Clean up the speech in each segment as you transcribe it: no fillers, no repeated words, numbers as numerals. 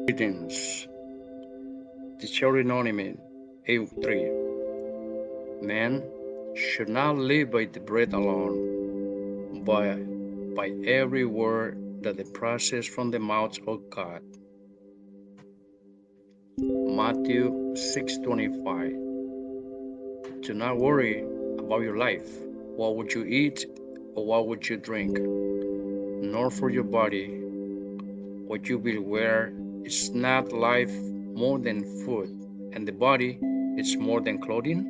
Greetings. Deuteronomy 8:3. Man should not live by the bread alone, but by every word that proceeds from the mouth of God. Matthew 6:25. Do not worry about your life. What would you eat or what would you drink? Nor for your body, what you will wear. Is not life more than food, and the body is more than clothing?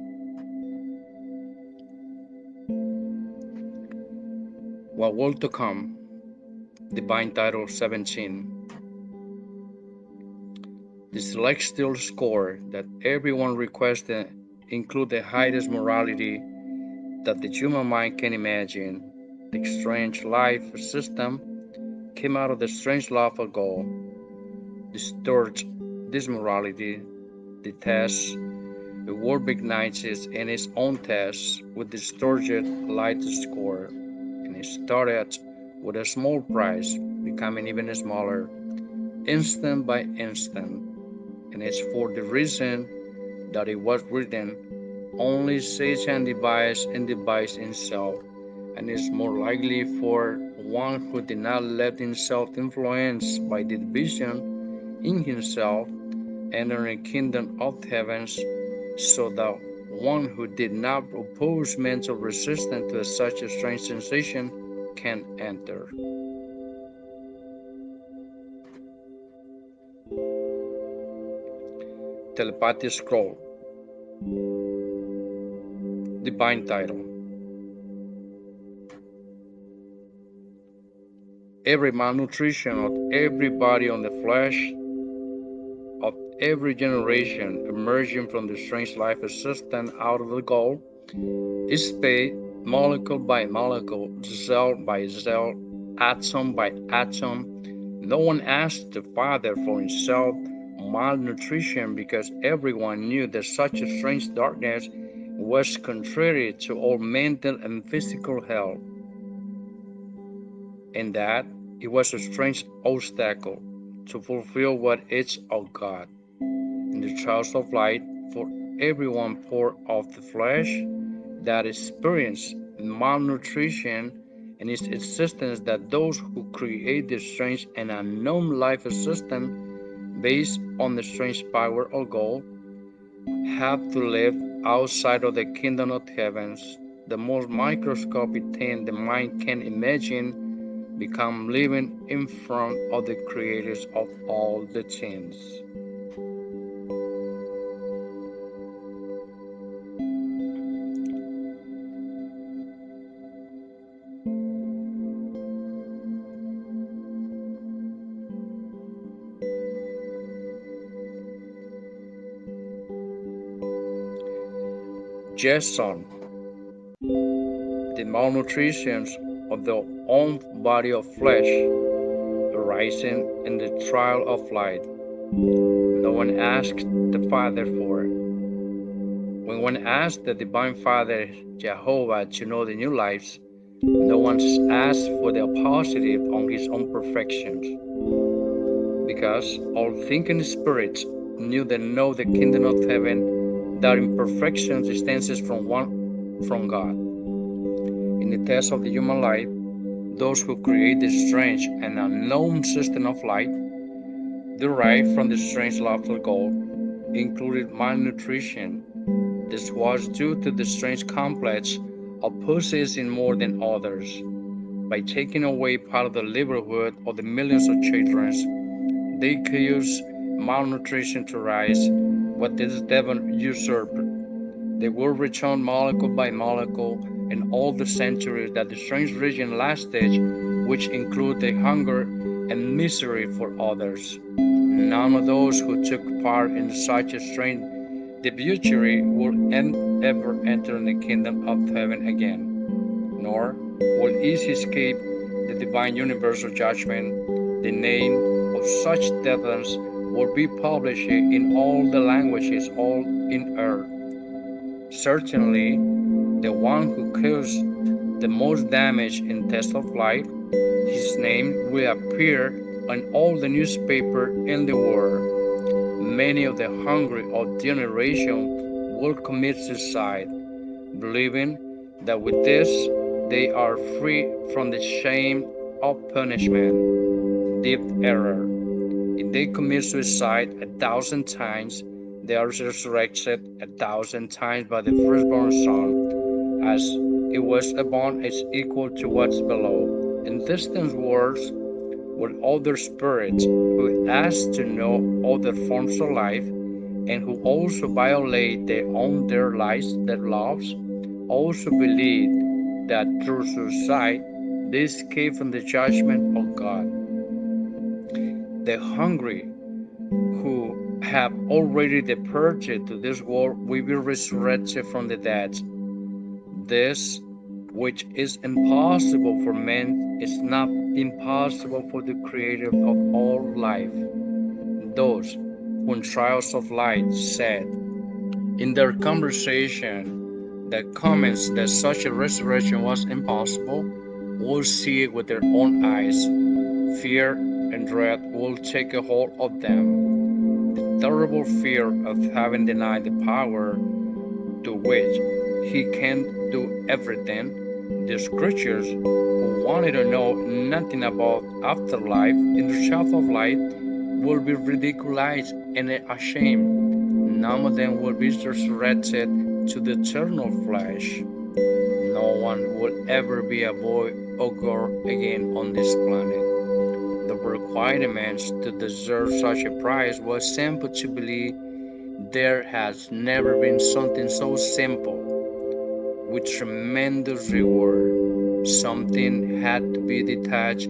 What will to come? Divine Title 17. The celestial score that everyone requested include the highest morality that the human mind can imagine. The strange life system came out of the strange love of God, distorts this morality, the test. The world ignites in its own test with distorted light score, and it started with a small price, becoming even smaller, instant by instant. And it's for the reason that it was written, only Satan divides himself, and is more likely for one who did not let himself influence by the division in himself enter the kingdom of heavens, so that one who did not oppose mental resistance to such a strange sensation can enter. Telepathy Scroll. Divine Title. Every malnutrition of everybody on the flesh of every generation emerging from the strange life system out of the goal is paid molecule by molecule, cell by cell, atom by atom. No one asked the Father for himself malnutrition because everyone knew that such a strange darkness was contrary to all mental and physical health, and that it was a strange obstacle to fulfill what is of God. In the trials of light, for everyone poor of the flesh that experience malnutrition and its existence, that those who create the strange and unknown life system based on the strange power of God have to live outside of the kingdom of heavens. The most microscopic thing the mind can imagine become living in front of the creators of all the things. Yes, son, the malnutrition of the own body of flesh arising in the trial of light. No one asked the Father for it. When one asked the Divine Father Jehovah to know the new lives, no one asked for the positive on his own perfections, because all thinking spirits knew that know the kingdom of heaven, that imperfection distances from God. In the test of the human life, those who create this strange and unknown system of light, derived from the strange love of God, included malnutrition. This was due to the strange complex of possessing more than others. By taking away part of the livelihood of the millions of children, they caused malnutrition to rise, what this devil usurped. They were returned molecule by molecule in all the centuries that the strange region lasted, which include the hunger and misery for others. None of those who took part in such a strange debauchery will ever enter the kingdom of heaven again, nor will easily escape the divine universal judgment. The name of such devils will be published in all the languages, all in earth. Certainly, the one who caused the most damage in test of life, his name will appear on all the newspaper in the world. Many of the hungry of generation will commit suicide, believing that with this they are free from the shame of punishment. Deep error. If they commit suicide 1,000 times, they are resurrected 1,000 times by the firstborn Son, as it was above is equal to what's below. In distant worlds, with other spirits who ask to know other forms of life, and who also violate their lives, their loves, also believe that through suicide they escape from the judgment of God. The hungry who have already departed to this world will be resurrected from the dead. This, which is impossible for men, is not impossible for the Creator of all life. Those whom trials of life said in their conversation that comments that such a resurrection was impossible will see it with their own eyes. Fear and dread will take a hold of them. The terrible fear of having denied the power to which he can do everything. These creatures who wanted to know nothing about afterlife in the shadow of life will be ridiculed and ashamed. None of them will be resurrected to the eternal flesh. No one will ever be a boy or girl again on this planet. The requirements to deserve such a prize was simple to believe. There has never been something so simple, with tremendous reward. Something had to be detached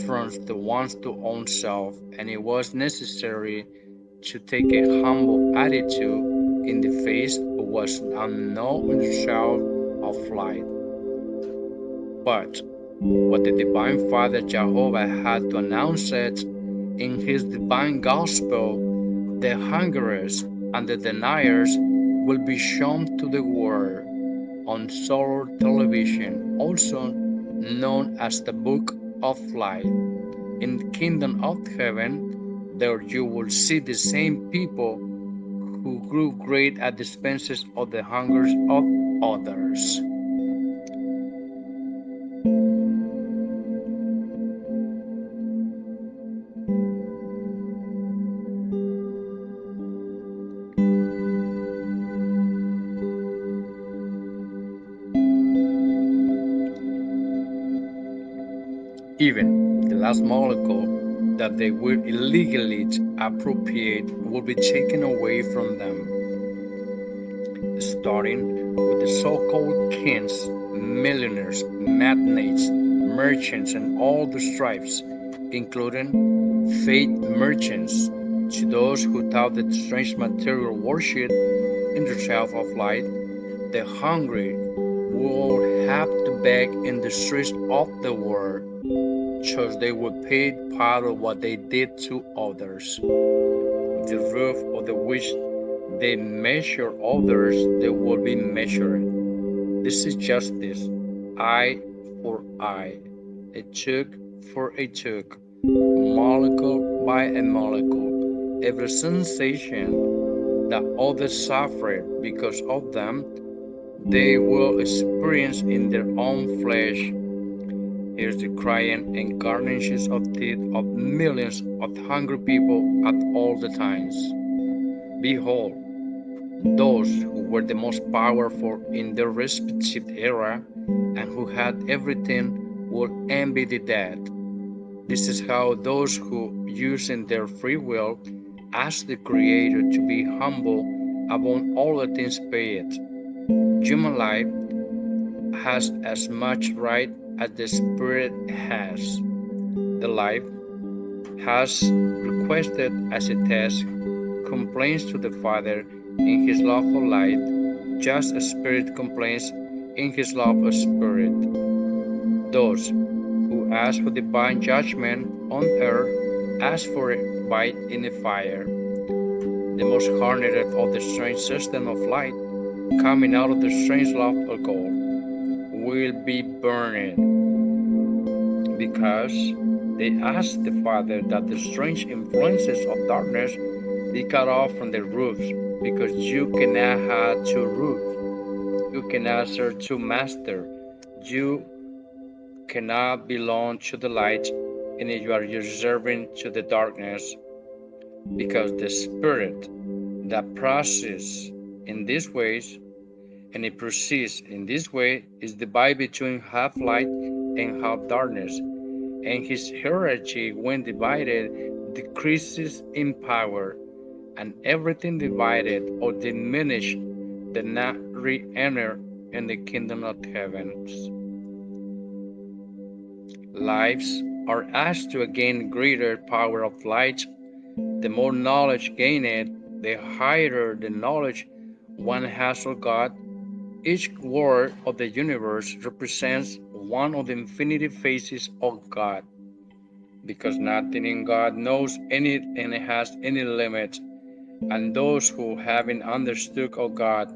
from the one's own self, and it was necessary to take a humble attitude in the face of what's unknown in the shadow of light. But what the Divine Father Jehovah had to announce it in his divine gospel, the hungerers and the deniers will be shown to the world on solar television, also known as the Book of Light. In the kingdom of heaven, there you will see the same people who grew great at the expenses of the hungers of others. Even the last molecule that they will illegally appropriate will be taken away from them, starting with the so-called kings, millionaires, magnates, merchants, and all the stripes, including faith merchants, to those who thought that strange material worship in the shelf of light. The hungry will have to beg in the streets of the world, because they would pay part of what they did to others. With the roof of the which they measure others, they will be measured. This is justice, eye for eye, a tooth for a tooth, molecule by a molecule. Every sensation that others suffer because of them, they will experience in their own flesh. Here's the crying and gnashing of teeth of millions of hungry people at all the times. Behold, those who were the most powerful in their respective era and who had everything will envy the dead. This is how those who, using their free will, ask the Creator to be humble above all the things pay it. Human life has as much right as the Spirit has. The life has requested as a test complains to the Father in his love of light, just as Spirit complains in his love of Spirit. Those who ask for divine judgment on earth ask for it by in the fire. The most hardened of the strange system of light, coming out of the strange love of God, will be burned, because They asked the Father that the strange influences of darkness be cut off from the roofs, because you cannot have two roofs. You cannot serve two masters. You cannot belong to the light, and you are reserving to the darkness, because the spirit that processes in these ways and it proceeds in this way is divided between half light and half darkness, and his hierarchy, when divided, decreases in power, and everything divided or diminished did not re-enter in the kingdom of heavens. Lives are asked to gain greater power of light. The more knowledge gained, the higher the knowledge one has of God. Each word of the universe represents one of the infinity faces of God, because nothing in God knows any and has any limit, and those who having understood of God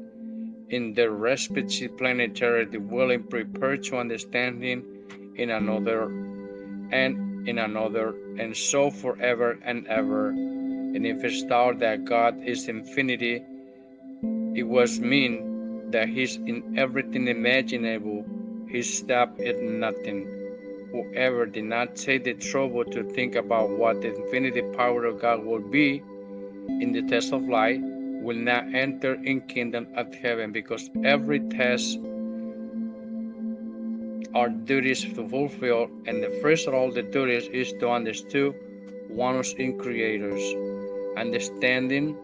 in their respective planetary dwelling prepare to understanding in another and in another, and so forever and ever. And if it's thought that God is infinity, it was mean that He's in everything imaginable. His step is nothing. Whoever did not take the trouble to think about what the infinity power of God will be in the test of light will not enter in kingdom of heaven, because every test are duties to fulfill, and the first of all the duties is to understand one's in creators. Understanding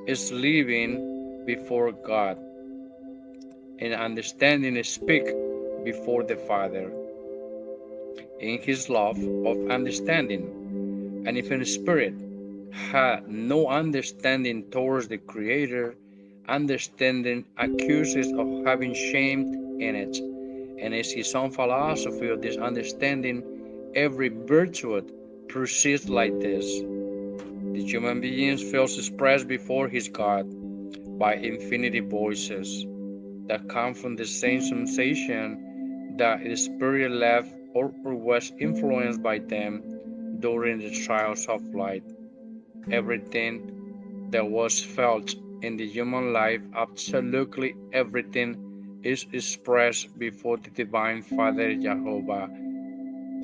is living before God, and understanding is speak before the Father in His love of understanding. And if in spirit had no understanding towards the Creator, understanding accuses of having shame in it, and is his own philosophy of this understanding. Every virtue proceeds like this: the human being feels expressed before his God by infinity voices that come from the same sensation that the spirit left or was influenced by them during the trials of life. Everything that was felt in the human life, absolutely everything, is expressed before the Divine Father Jehovah.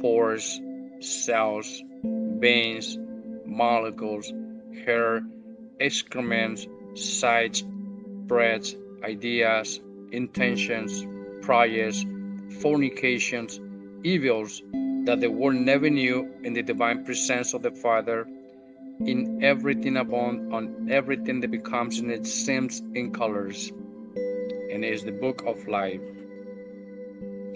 Pores, cells, veins, molecules, hair, excrements, sights, breaths, ideas, intentions, prayers, fornications, evils that the world never knew in the divine presence of the Father, in everything abound, on everything that becomes in its seems in colors, and is the book of life.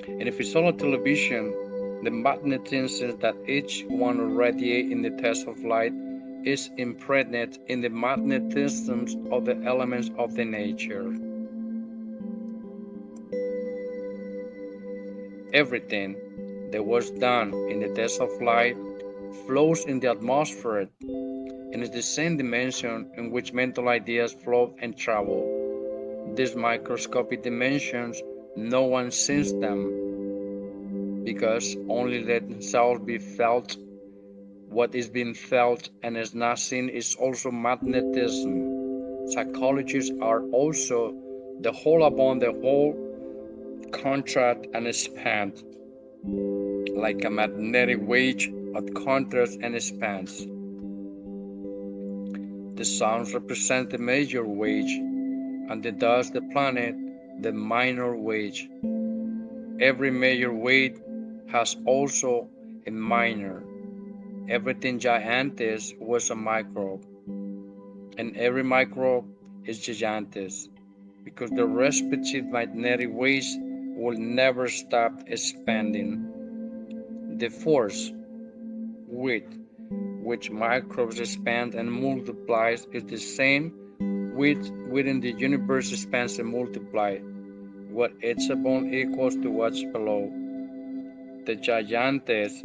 And if it's on television, the magnetism that each one radiates in the test of light is impregnated in the magnetisms of the elements of the nature. Everything that was done in the test of light flows in the atmosphere, and is the same dimension in which mental ideas flow and travel. These microscopic dimensions, no one sees them, because only let themselves be felt. What is being felt and is not seen is also magnetism. Psychologists are also the whole upon the whole contract and expand, like a magnetic wave that contracts and expands. The sun represents the major wave, and the dust, the planet, the minor wave. Every major wave has also a minor. Everything gigantes was a microbe, and every microbe is gigantes, because the respective magnetic waves will never stop expanding. The force with which microbes expand and multiplies is the same with within the universe expands and multiplies. What it's above equals to what's below. The gigantes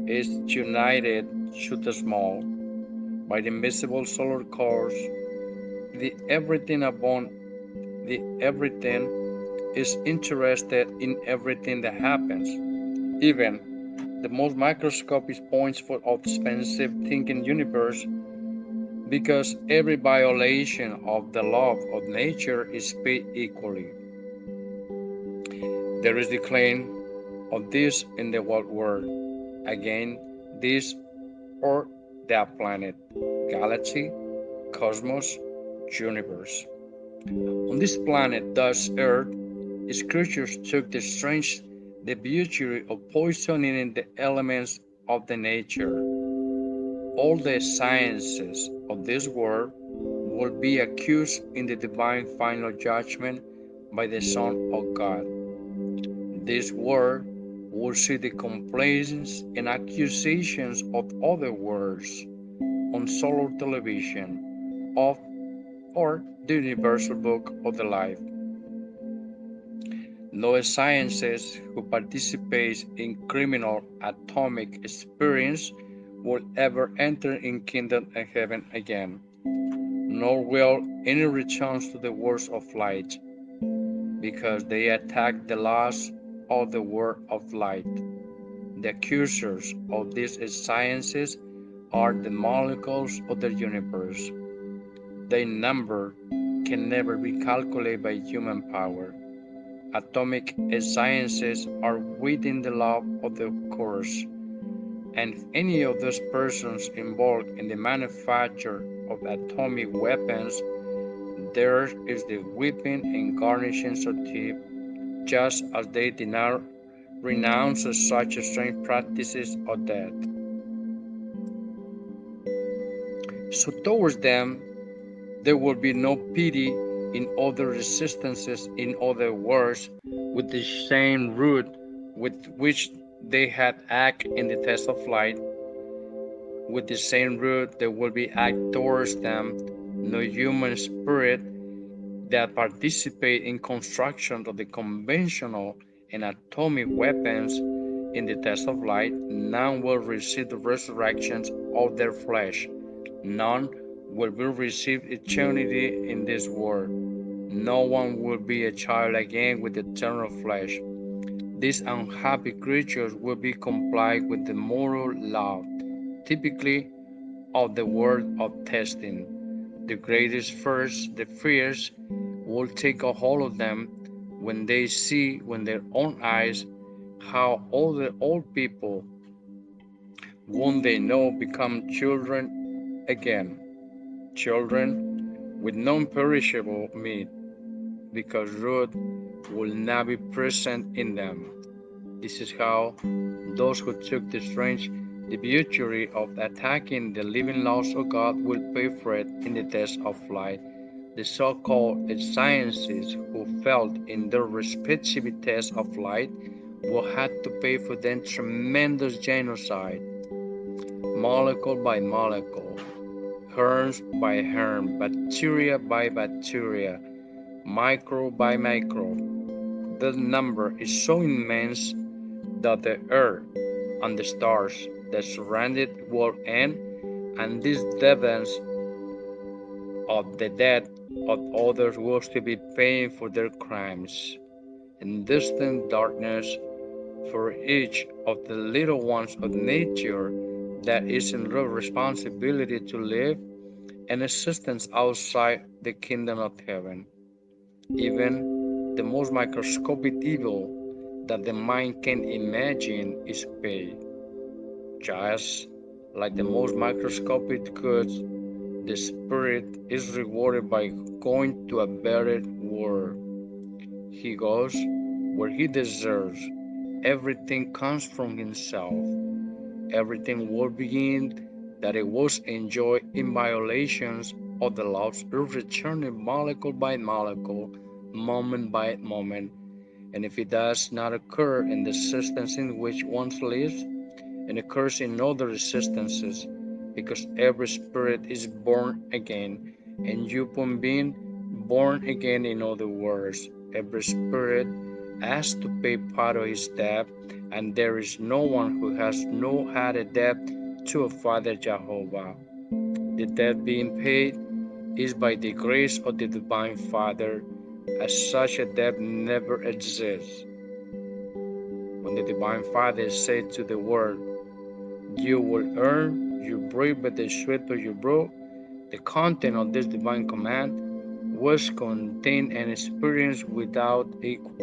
is united to the small by the invisible solar cores. The everything above the everything is interested in everything that happens, even the most microscopic points of expansive thinking universe, because every violation of the law of nature is paid equally. There is the claim of this in the world word. Again, this or that planet, galaxy, cosmos, universe. On this planet, thus Earth, its creatures took the strange debauchery of poisoning the elements of the nature. All the sciences of this world will be accused in the divine final judgment by the Son of God. This world will see the complaints and accusations of other worlds on solar television of or the universal book of the life. No scientist who participates in criminal atomic experience will ever enter in kingdom of heaven again, nor will any return to the worlds of light, because they attack the laws of the world of light. The accusers of these sciences are the molecules of the universe. Their number can never be calculated by human power. Atomic sciences are within the law of the course, and if any of those persons involved in the manufacture of atomic weapons, theirs is the whipping and garnishing of teeth, just as they did not renounce such strange practices of death. So towards them there will be no pity in other resistances, in other words, with the same root with which they had acted in the test of light. With the same root there will be act towards them no human spirit that participate in construction of the conventional and atomic weapons in the test of light. None will receive the resurrections of their flesh. None will be received eternity in this world. No one will be a child again with eternal flesh. These unhappy creatures will be complied with the moral law, typically of the world of testing. The greatest first, the fierce, will take a hold of them when they see with their own eyes how all the old people, whom they know, become children again, children with non-perishable meat, because root will not be present in them. This is how those who took the strange debauchery of attacking the living laws of God will pay for it in the test of light. The so-called sciences who failed in their respective tests of light will have to pay for their tremendous genocide, molecule by molecule, germs by germ, bacteria by bacteria, microbe by microbe. The number is so immense that the earth and the stars that surround it will end, and these devils of the dead of others will still be paying for their crimes. In distant darkness, for each of the little ones of nature that is in real responsibility to live an existence outside the kingdom of heaven. Even the most microscopic evil that the mind can imagine is paid. Just like the most microscopic goods, the spirit is rewarded by going to a better world. He goes where he deserves. Everything comes from himself. Everything will begin that it was enjoyed in violations of the laws, returning molecule by molecule, moment by moment. And if it does not occur in the existence in which one lives, it occurs in other existences, because every spirit is born again, and upon being born again, in other words, every spirit has to pay part of his debt, and there is no one who has not had a debt to a Father Jehovah. The debt being paid is by the grace of the Divine Father, as such a debt never exists. when the Divine Father said to the Word, "You will earn your bread by the sweat of your brow," the content of this divine command was contained an experience without equal,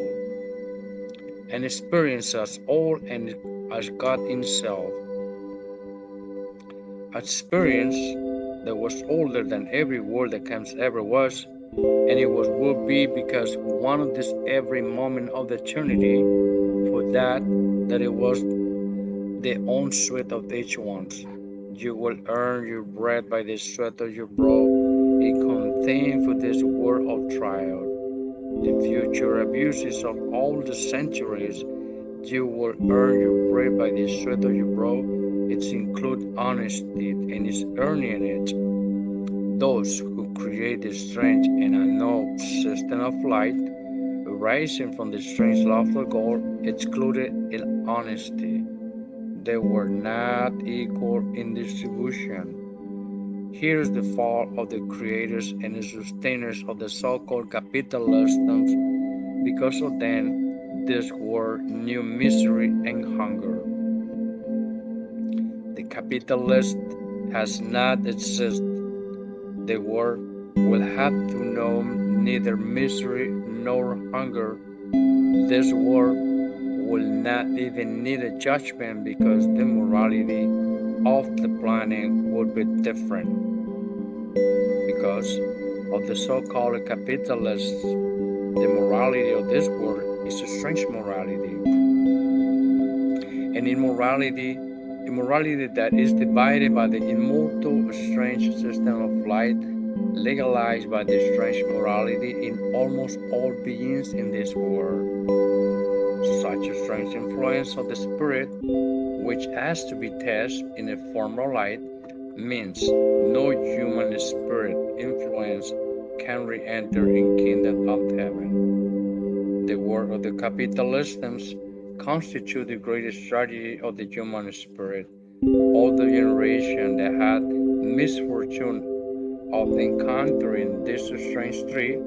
an experience as old and as God Himself, an experience that was older than every word that comes ever was, and it will be, because one of this every moment of the eternity, for that it was the own sweat of each one. You will earn your bread by the sweat of your brow. It contained for this word of trial the future abuses of all the centuries. You will earn your bread by the sweat of your brow. It includes honesty and is earning it. Those who create the strange and unknown system of light, rising from the strange love of God, excluded in honesty. They were not equal in distribution. Here is the fall of the creators and the sustainers of the so-called capitalisms. Because of them, this were new misery and hunger. The capitalist has not existed. The world will have to know neither misery nor hunger. This world will not even need a judgment, because the morality of the planet would be different. Because of the so-called capitalists, the morality of this world is a strange morality, an immorality that is divided by the immortal strange system of light, legalized by the strange morality in almost all beings in this world. Such a strange influence of the spirit, which has to be tested in a form of light, means no human spirit influence can re-enter in kingdom of heaven. The work of the capitalists constitute the greatest tragedy of the human spirit. All the generation that had misfortune of encountering this strange tree,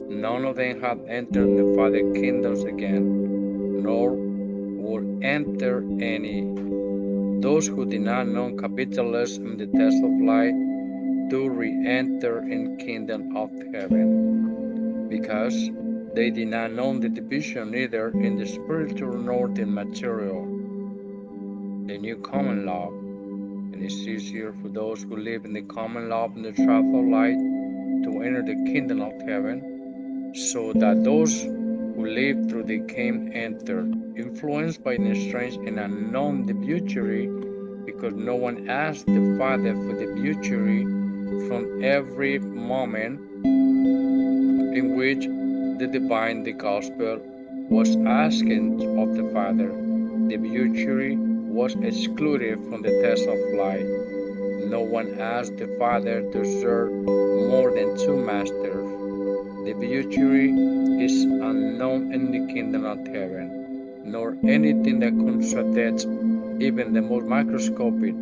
none of them have entered the Father kingdoms again, nor will enter any. Those who did not know capitalism, the test of life, do re-enter in kingdom of heaven, because they did not know the division neither in the spiritual nor the material, the new common law. And it's easier for those who live in the common law and the track of light to enter the kingdom of heaven, so that those who live through the can enter, influenced by the strange and unknown debauchery, because no one asked the Father for the debauchery from every moment in which the divine, the gospel, was asking of the Father. The debauchery was excluded from the test of life. No one asked the Father to serve more than two masters. The debauchery is unknown in the kingdom of heaven, nor anything that contradicts even the most microscopic.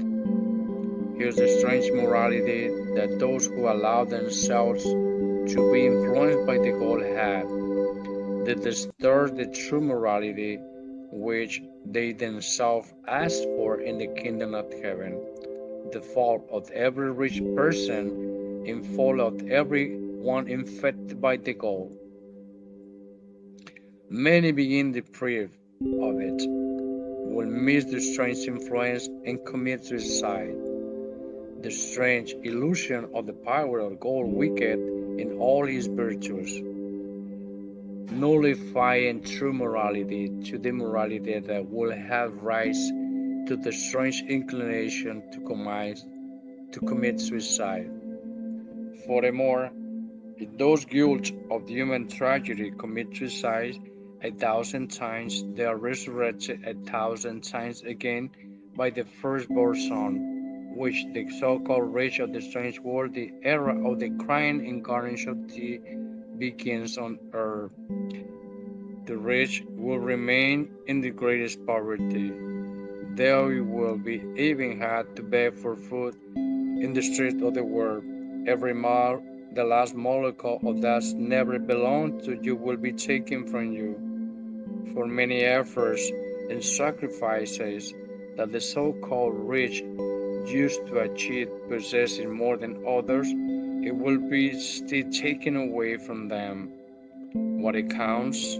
Here's the strange morality that those who allow themselves to be influenced by the goal have, that disturbs the true morality which they themselves ask for in the kingdom of heaven. The fault of every rich person in fault of every one infected by the goal. Many begin deprived of it, will miss the strange influence and commit suicide. The strange illusion of the power of gold, wicked in all his virtues, nullifying true morality to the morality that will have rise to the strange inclination to commit suicide. Furthermore, if those guilty of human tragedy commit suicide 1,000 times, they are resurrected 1,000 times again by the firstborn Son, which the so-called rich of the strange world, the era of the crying incarnation begins on earth. The rich will remain in the greatest poverty. They will be even had to beg for food in the streets of the world. Every mile, the last molecule of that never belonged to you will be taken from you. For many efforts, and sacrifices that the so-called rich used to achieve possessing more than others, it will be still taken away from them. What it counts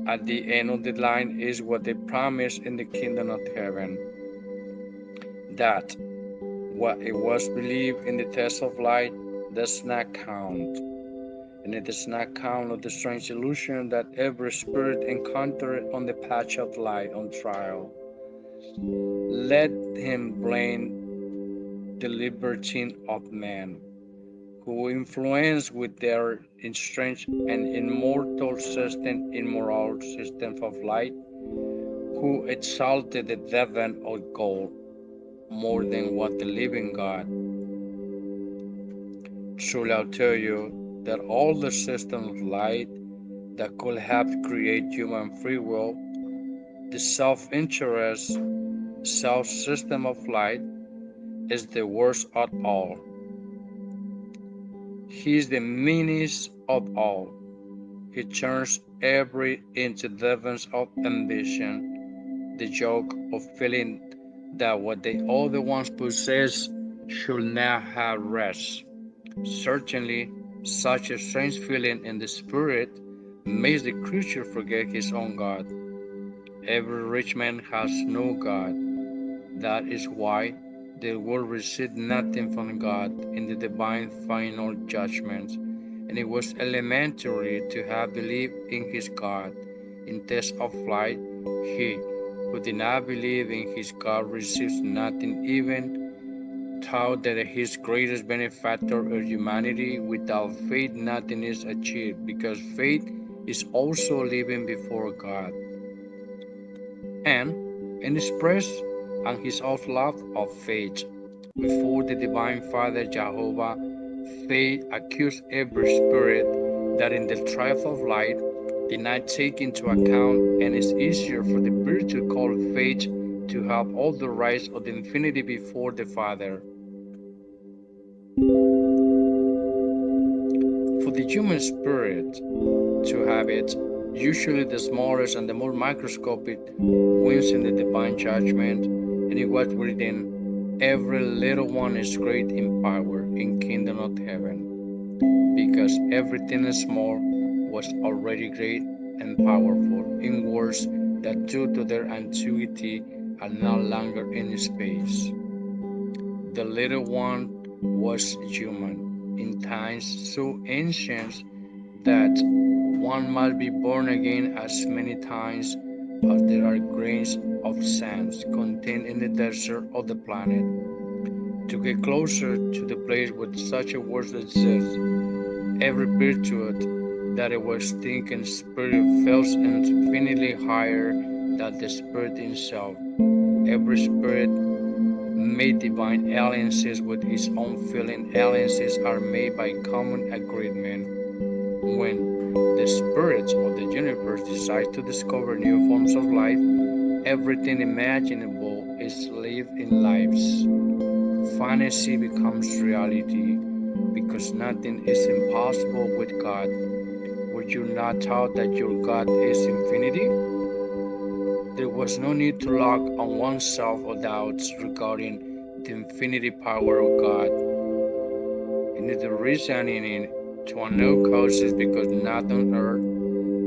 at the end of the line is what they promise in the kingdom of heaven. That what it was believed in the test of light does not count. And it does not count of the strange illusion that every spirit encountered on the patch of light on trial. Let him blame the libertine of man, who influenced with their strange and immortal system, immoral system of light, who exalted the devil of gold more than what the living God. Truly I'll tell you that all the system of light that could have created human free will, the self-interest, self-system of light, is the worst of all. He is the meanest of all. He turns every into devils of ambition, the joke of feeling that what the other ones possess should not have rest. Certainly, such a strange feeling in the spirit makes the creature forget his own God. Every rich man has no God. That is why they will receive nothing from God in the divine final judgment. And it was elementary to have believed in his God. In test of light, he who did not believe in his God receives nothing, even thought that his greatest benefactor of humanity. Without faith nothing is achieved, because faith is also living before God and expressed on his own love of faith. Before the Divine Father Jehovah, faith accused every spirit that in the triumph of light did not take into account, and it's easier for the virtue called faith to have all the rights of the infinity before the Father. For the human spirit to have it, usually the smallest and the more microscopic wins in the divine judgment, and it was written, every little one is great in power in kingdom of heaven, because everything small was already great and powerful in words that due to their antiquity are no longer in space. The little one was human in times so ancient that one must be born again as many times as there are grains of sand contained in the desert of the planet. To get closer to the place where such a word exists, every virtue that it was thinking spirit felt infinitely higher than the spirit itself. Every spirit made divine alliances with his own feeling. Alliances are made by common agreement. When the spirits of the universe decide to discover new forms of life, everything imaginable is lived in lives. Fantasy becomes reality because nothing is impossible with God. Were you not taught that your God is infinity? There was no need to lock on oneself of doubts regarding the infinity power of God. And the reasoning to unknown causes because not on earth,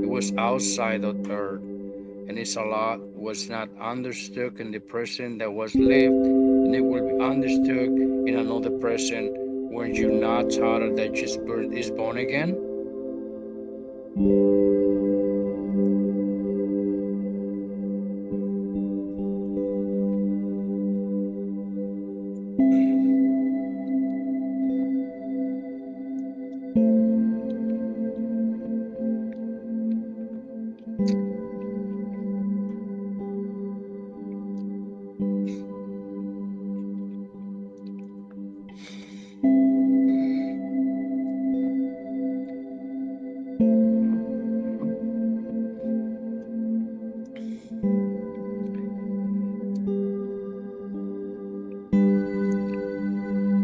it was outside of earth, and its law was not understood in the present that was lived, and it will be understood in another present. Were you not taught that your spirit is born again?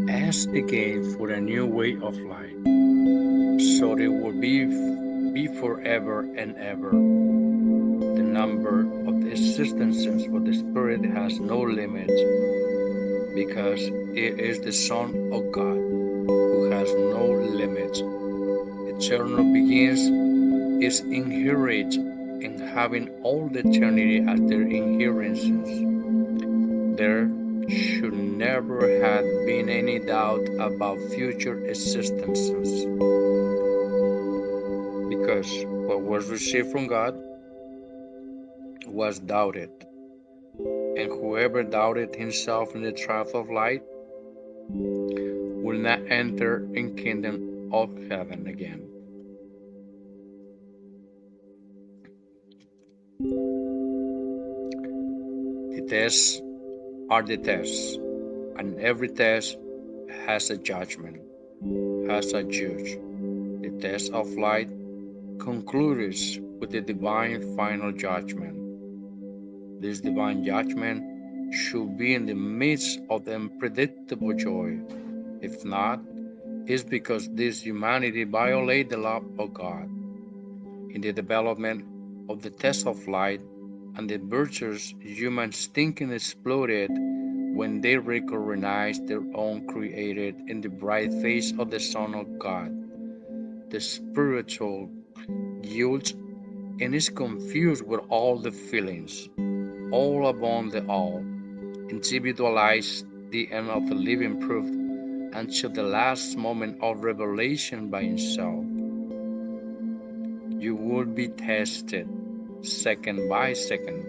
Ask again for a new way of life, so it will be forever and ever. The number of the existence for the Spirit has no limit, because it is the Son of God who has no limit. Eternal begins is inherent in having all the eternity as their inheritance. There should never have been any doubt about future existences, because what was received from God was doubted, and whoever doubted himself in the trial of light will not enter in kingdom of heaven again. The tests are the tests, and every test has a judgment, has a judge. The test of light concludes with the divine final judgment. This divine judgment should be in the midst of the unpredictable joy. If not, it's because this humanity violated the law of God. In the development of the test of light and the virtues, human thinking exploded when they recognized their own created in the bright face of the Son of God. The spiritual yields and is confused with all the feelings, all upon the all, individualize the end of the living proof until the last moment of revelation by himself. You will be tested second by second,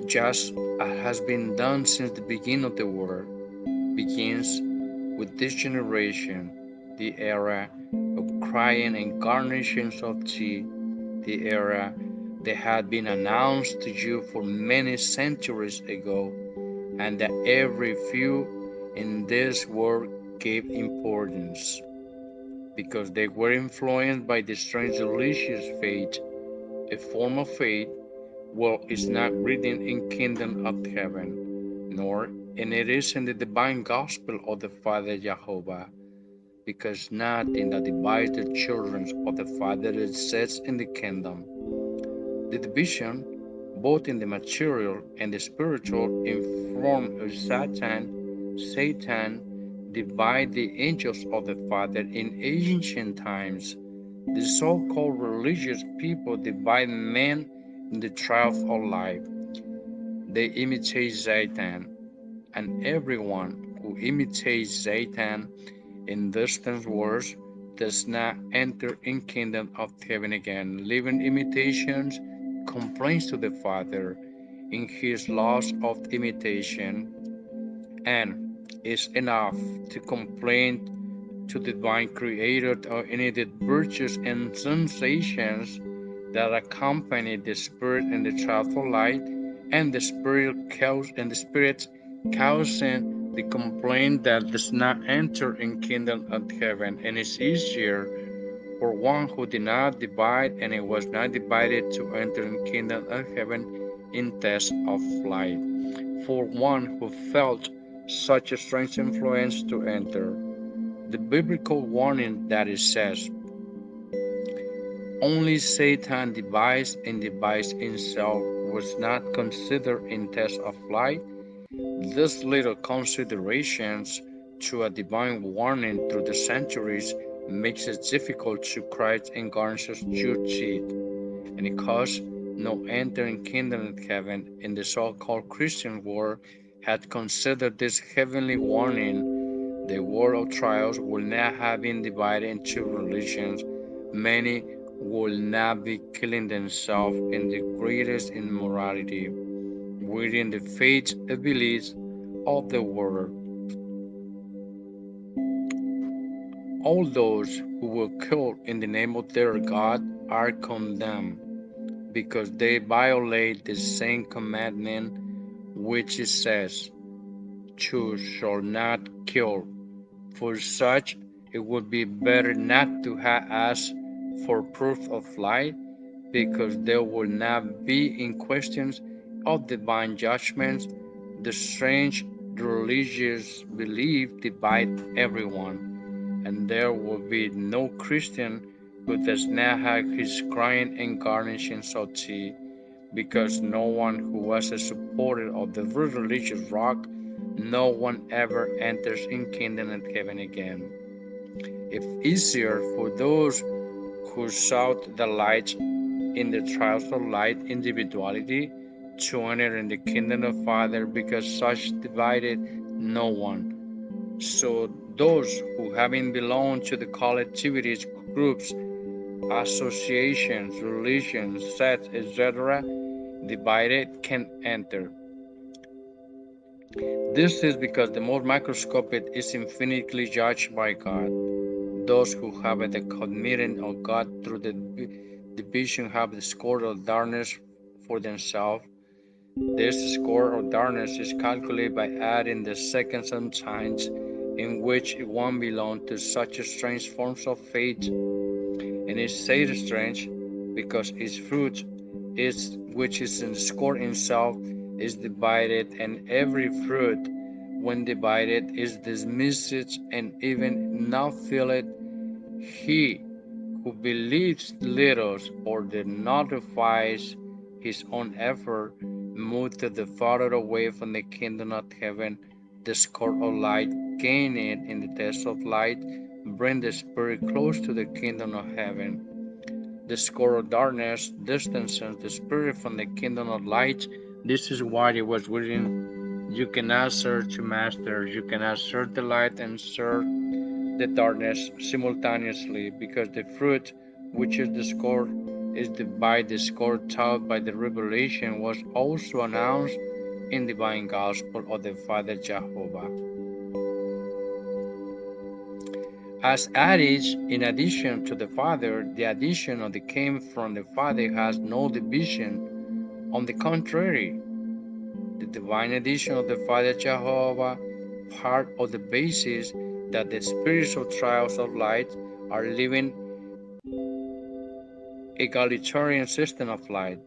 just as has been done since the beginning of the world, begins with this generation, the era of crying incarnations of tea, the era that had been announced to you for many centuries ago, and that every few in this world gave importance, because they were influenced by the strange religious faith, a form of faith well is not written in kingdom of heaven, nor and it is in the divine gospel of the Father Jehovah, because nothing that divides the children of the Father exists in the kingdom. The division, both in the material and the spiritual, in form of Satan divided the angels of the Father in ancient times. The so-called religious people divide men in the trials of life. They imitate Satan, and everyone who imitates Satan in distant words does not enter in kingdom of heaven again. Living imitations complains to the Father in his loss of imitation, and is enough to complain to the divine creator of any of the virtues and sensations that accompany the spirit in the trial of light, and the spirit causing the complaint that does not enter in kingdom of heaven. And it's easier for one who did not divide and it was not divided to enter in kingdom of heaven in test of light, for one who felt such a strange influence to enter. The biblical warning that it says, only Satan divides and divides himself, was not considered in test of light. These little considerations to a divine warning through the centuries makes it difficult to Christ incarnate's duty, and it caused no entering kingdom of heaven in the so-called Christian world had considered this heavenly warning. The world of trials will not have been divided into religions. Many will not be killing themselves in the greatest immorality, within the faith and beliefs of the world. All those who will kill in the name of their God are condemned, because they violate the same commandment which it says, "Thou shalt not kill." For such, it would be better not to have asked for proof of light, because there will not be in questions of divine judgments. The strange religious belief divide everyone, and there will be no Christian who does not have his crying and garnishing salty, because no one who was a supporter of the religious rock, no one ever enters in kingdom of heaven again. It's easier for those who sought the light in the trials of light individuality to enter in the kingdom of Father, because such divided no one. So those who having belonged to the collectivities, groups, associations, religions, sects, etc., divided can enter. This is because the most microscopic is infinitely judged by God. Those who have the commitment of God through the division have the score of darkness for themselves. This score of darkness is calculated by adding the seconds and times in which one belongs to such strange forms of faith. And it said strange because its fruit is, which is in the score itself, is divided, and every fruit, when divided, is dismissed and even not filled. He who believes little or notifies his own effort, moved to the farther away from the kingdom of heaven. The score of light gained in the test of light bring the spirit close to the kingdom of heaven. The score of darkness distances the spirit from the kingdom of light. This is why it was written, you cannot serve two masters, you cannot serve the light and serve the darkness simultaneously, because the fruit, which is the score, is by the score taught by the revelation, was also announced in the divine gospel of the Father Jehovah. As added in addition to the Father, the addition of the came from the Father has no division. On the contrary, the divine addition of the Father Jehovah, part of the basis that the spiritual trials of light are living egalitarian system of light.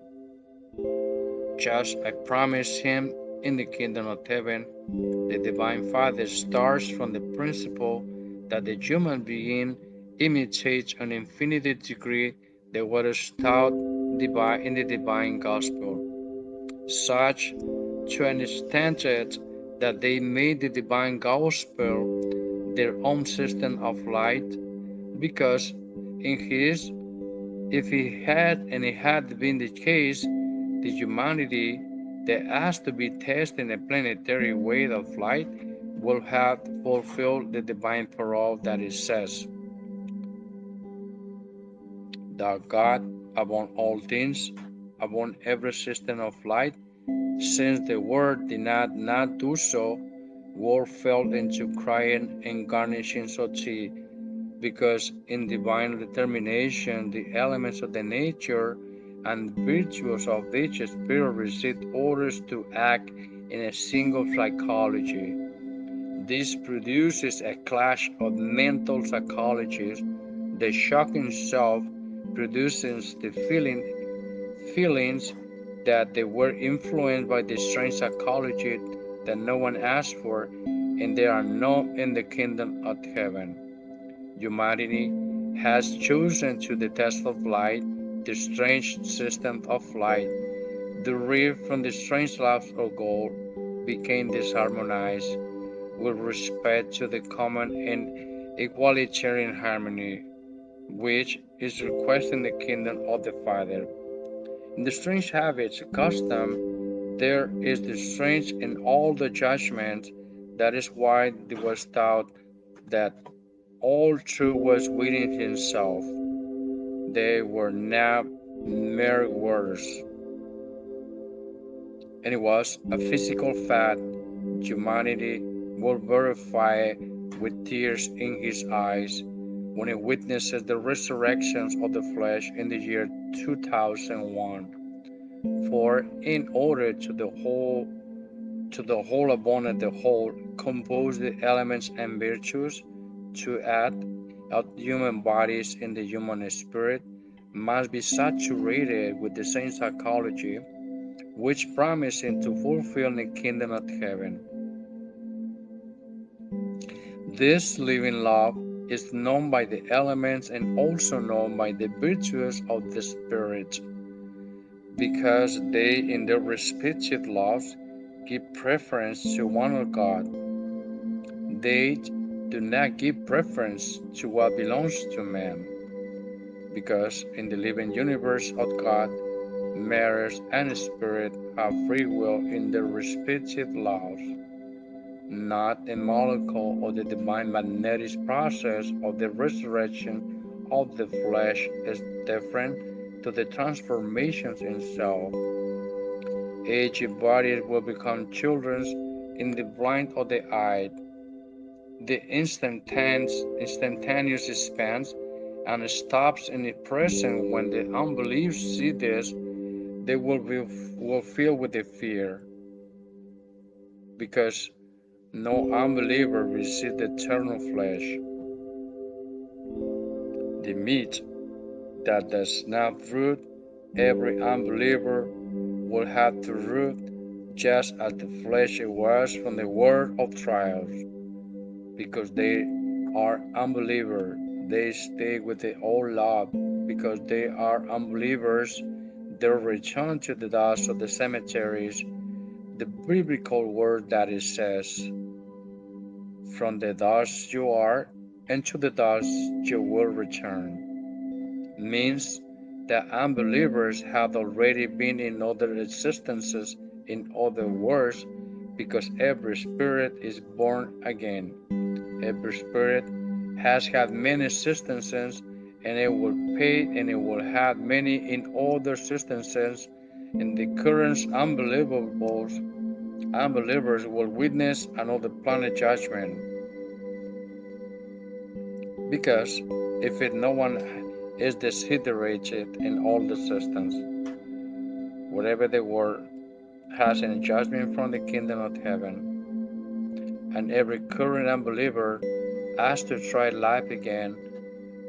Just I promised him in the kingdom of heaven, the divine Father starts from the principle that the human being imitates an infinite degree that was taught in the divine gospel, such to an extent that they made the divine gospel their own system of light, because in his, if it had been the case, the humanity that asked to be tested in a planetary way of light will have fulfilled the divine parole that it says, that God above all things, above every system of light, since the word did not do so, war fell into crying and garnishing salty, because in divine determination the elements of the nature and virtues of each spirit received orders to act in a single psychology. This produces a clash of mental psychologies. The shocking self produces the feelings that they were influenced by the strange psychology that no one asked for, and they are not in the kingdom of heaven. Humanity has chosen to the test of light, the strange system of light. The rift from the strange laws of God became disharmonized with respect to the common and egalitarian harmony, which is requested in the kingdom of the Father. In the strange habits, custom, there is the strange in all the judgment. That is why it was taught that all truth was within himself. They were not mere words. And it was a physical fact. Humanity will verify with tears in his eyes when it witnesses the resurrections of the flesh in the year 2001. For in order to the whole abundant the whole, compose the elements and virtues to add out human bodies in the human spirit, must be saturated with the same psychology which promising to fulfill the kingdom of heaven. This living love is known by the elements and also known by the virtues of the Spirit, because they, in their respective laws, give preference to one of God. They do not give preference to what belongs to man, because in the living universe of God, matter and spirit have free will in their respective laws. Not a molecule of the divine magnetic process of the resurrection of the flesh is different to the transformations in self. Each body will become children in the blind of the eye. The instantaneous expands and stops in the present. When the unbelievers see this, they will feel with the fear, because no unbeliever receives the eternal flesh. The meat that does not root, every unbeliever will have to root, just as the flesh was from the word of trials. Because they are unbelievers, they stay with the old law. Because they are unbelievers, they return to the dust of the cemeteries. The biblical word that it says, "From the dust you are, and to the dust you will return," means that unbelievers have already been in other existences. In other words, because every spirit is born again. Every spirit has had many existences, and it will have many in other existences. And the current unbelievers will witness another planet judgment, because if no one is desiderated in all the systems, whatever the world has a judgment from the kingdom of heaven, and every current unbeliever has to try life again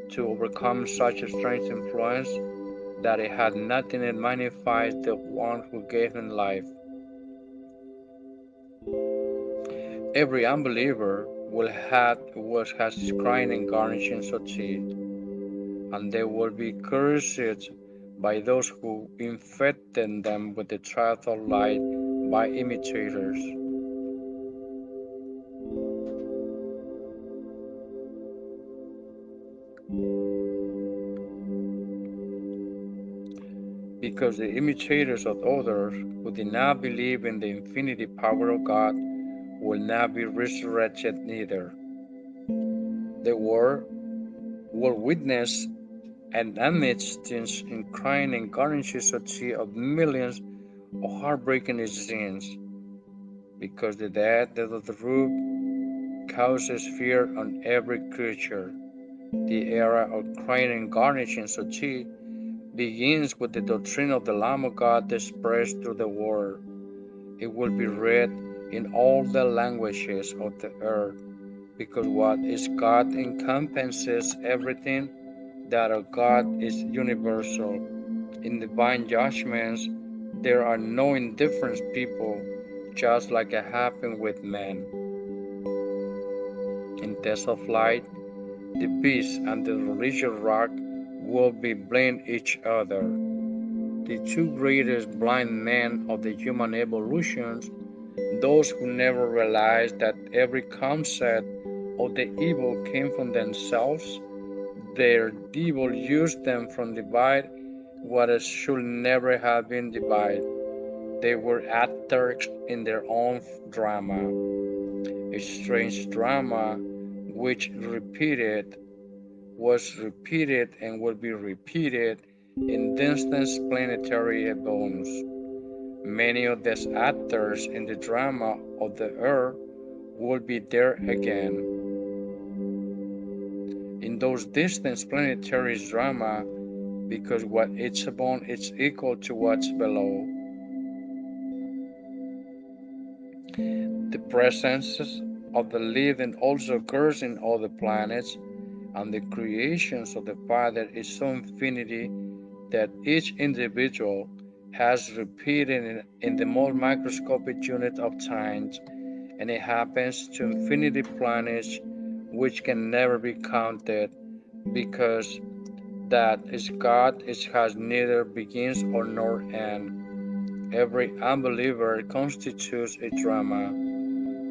to overcome such a strange influence that it had nothing that magnifies the one who gave him life. Every unbeliever has crying and garnishing of teeth, and they will be cursed by those who infected them with the truth of light by imitators. Because the imitators of others who did not believe in the infinity power of God will not be resurrected neither. The world will witness and amidst in crying and garnishes of millions of heartbreaking scenes, because the death of the root causes fear on every creature. The era of crying and garnishing begins with the doctrine of the Lamb of God expressed through the Word. It will be read in all the languages of the earth, because what is God encompasses everything. That of God is universal. In divine judgments, there are no indifferent people, just like it happened with men. In tests of light, the beast and the religious rock will be blame each other. The two greatest blind men of the human evolution, those who never realized that every concept of the evil came from themselves. Their evil used them from divide what should never have been divided. They were actors in their own drama, a strange drama which was repeated and will be repeated in distant planetary bones. Many of these actors in the drama of the earth will be there again. In those distant planetary drama, because what is above is equal to what's below. The presence of the living also occurs in other planets, and the creations of the Father is so infinity that each individual has repeated in the most microscopic unit of time, and it happens to infinity planets which can never be counted, because that is God has neither begins or nor end. Every unbeliever constitutes a drama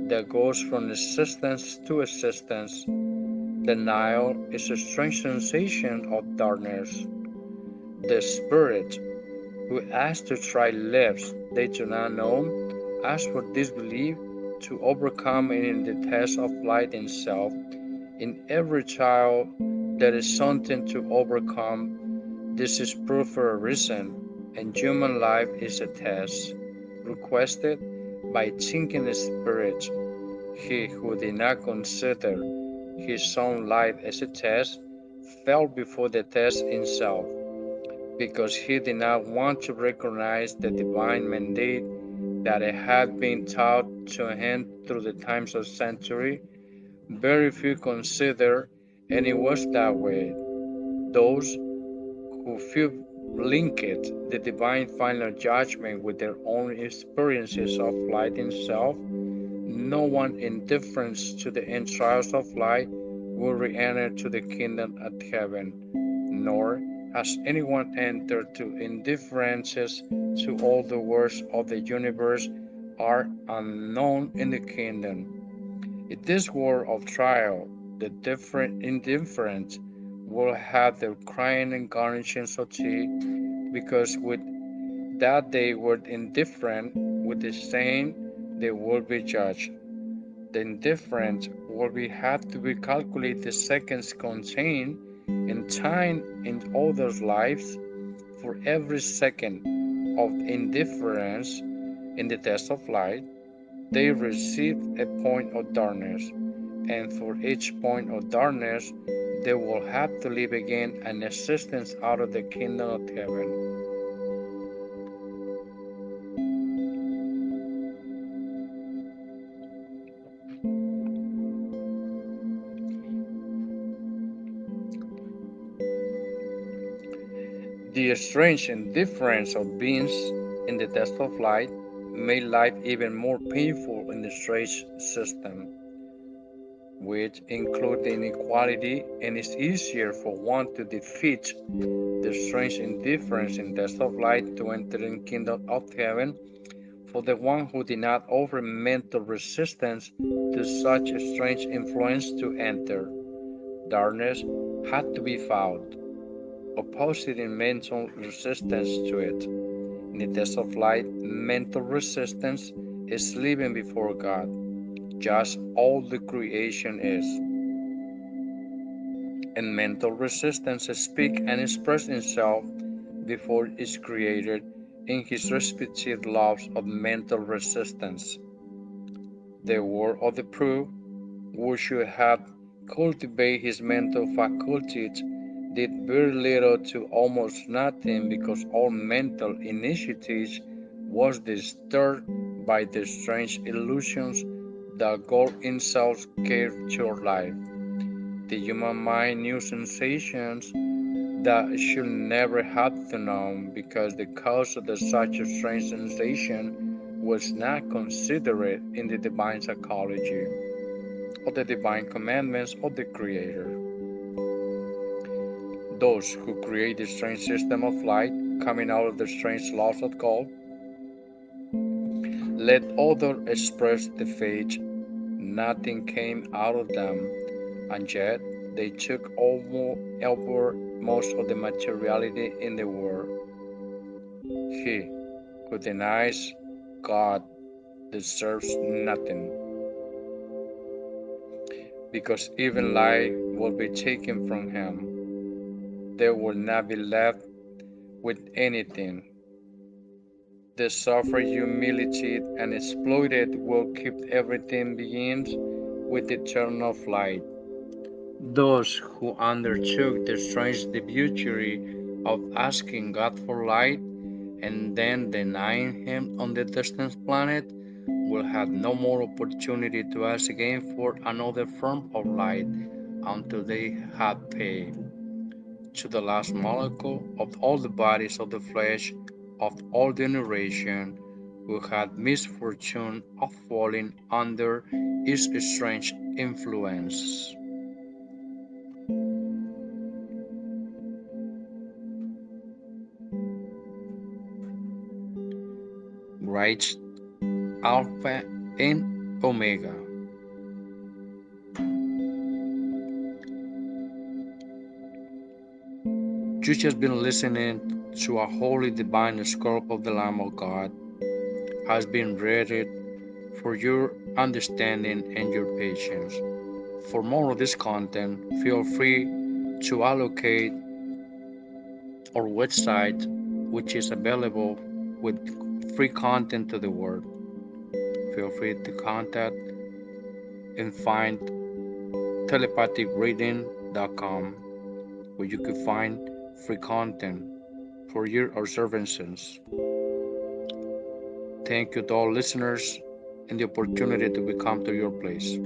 that goes from existence to existence. Denial is a strange sensation of darkness. The spirit who ask to try lives they do not know, ask for disbelief to overcome in the test of light itself. In every child there is something to overcome. This is proof for a reason, and human life is a test, requested by thinking spirit. He who did not consider his own life as a test fell before the test himself, because he did not want to recognize the divine mandate that had been taught to him through the times of century. Very few consider, and it was that way. Those who feel linked the divine final judgment with their own experiences of light itself. No one indifferent to the end trials of life will re-enter to the kingdom of heaven, nor has anyone entered to indifferences to all the works of the universe are unknown in the kingdom. In this world of trial, the different indifferent will have their crying and garnishing of teeth, because with that they were indifferent, with the same they will be judged. The indifferent will have to be calculate the seconds contained in time in others' lives. For every second of indifference in the test of light, they receive a point of darkness, and for each point of darkness, they will have to live again an existence out of the kingdom of heaven. The strange indifference of beings in the test of light made life even more painful in the strange system, which include the inequality, and it's easier for one to defeat the strange indifference in test of light to enter in kingdom of heaven, for the one who did not offer mental resistance to such a strange influence to enter. Darkness had to be found, opposing mental resistance to it. In the test of light, mental resistance is living before God, just all the creation is. And mental resistance speaks and expresses itself before its creator in his respective laws of mental resistance. The word of the proof, who should have cultivated his mental faculties, did very little to almost nothing, because all mental initiatives was disturbed by the strange illusions that God himself gave to life. The human mind knew sensations that it should never have to know, because the cause of such a strange sensation was not considered in the divine psychology of the divine commandments of the Creator. Those who create the strange system of light coming out of the strange laws of God, let others express the faith. Nothing came out of them, and yet they took over most of the materiality in the world. He who denies God deserves nothing, because even life will be taken from him. There will not be left with anything. The suffering, humiliated, and exploited will keep everything begins with the turn of light. Those who undertook the strange debauchery of asking God for light and then denying him on the distant planet will have no more opportunity to ask again for another form of light until they had paid to the last molecule of all the bodies of the flesh of all generation who had misfortune of falling under its strange influence. writes Alpha and Omega. You just been listening to a holy divine scope of the Lamb of God has been read for your understanding and your patience. For more of this content, feel free to allocate our website, which is available with free content to the world. Feel free to contact and find telepathicreading.com, where you can find free content for your observances. Thank you to all listeners and the opportunity to come to your place.